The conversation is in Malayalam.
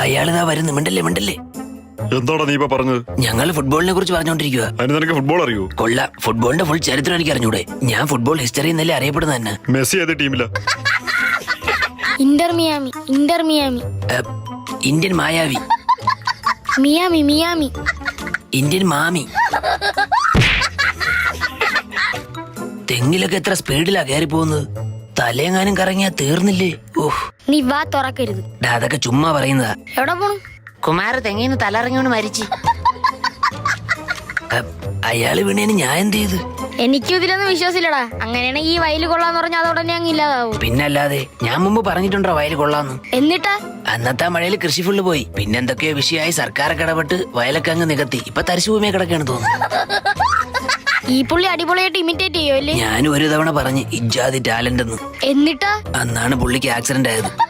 അയാളിതാ വരുന്നു. മിണ്ടല്ലേ മിണ്ടല്ലേ. എന്താടാ നീ ഇപ്പൊ പറഞ്ഞത്? ഞങ്ങൾ ഫുട്ബോളിനെ കുറിച്ച് പറഞ്ഞോണ്ടിരിക്കുക. അതിന് നിനക്ക് ഫുട്ബോൾ അറിയോ? കൊള്ളാം. ഫുട്ബോളിന്റെ ഫുൾ ചരിത്രം എനിക്ക് അറിഞ്ഞൂടെ. ഞാൻ ഫുട്ബോൾ ഹിസ്റ്ററി എന്നല്ലേ അറിയപ്പെടുന്ന തന്നെ. മെസ്സി ഏത് ടീമില? Inter Miami. Inter Miami. Indian മായാവി. മിയാമി. മിയാമി. ഇന്ത്യൻ മാമി. തെങ്ങിലൊക്കെ എത്ര സ്പീഡിലാ കയറി പോകുന്നത്. തലയെങ്ങാനും കറങ്ങിയാ തീർന്നില്ലേ. ഓഹ്, നീ വാ തുറക്കരുത്. അതൊക്കെ ചുമ്മാ പറയുന്നതാ. എവിടെ പോണു? കുമാർ തെങ്ങിന്ന് തലറങ്ങിയോണ്ട് മരിച്ചു. അയാള് വീണേന് ഞാൻ എന്ത് ചെയ്ത്? എനിക്കും ഇതിലൊന്നും വിശ്വാസമില്ലടാ. അങ്ങനെയാണെങ്കിൽ ഈ വയല് കൊള്ളാന്ന് പറഞ്ഞാൽ അതോടനെ അങ്ങ് ഇല്ലാതാവും. പിന്നല്ലാതെ. ഞാൻ മുമ്പ് പറഞ്ഞിട്ടുണ്ടോ വയല് കൊള്ളാന്ന്? എന്നിട്ടാ അന്നത്തെ മഴയിൽ കൃഷി ഫുള്ള് പോയി. പിന്നെന്തൊക്കെയോ വിഷയമായി സർക്കാരൊക്കെ ഇടപെട്ട് വയലൊക്കെ അങ്ങ് നികത്തി. ഇപ്പൊ തരിശുഭൂമിയെ കിടക്കാണ് തോന്നുന്നു. ഈ പുള്ളി അടിപൊളിയായിട്ട് ഇമിറ്റേറ്റ് ചെയ്യുമല്ലേ? ഞാനും ഒരു തവണ പറഞ്ഞ് ഇജാതി ടാലന്റ് എന്ന്. എന്നിട്ടാ അന്നാണ് പുള്ളിക്ക് ആക്സിഡന്റ് ആയത്.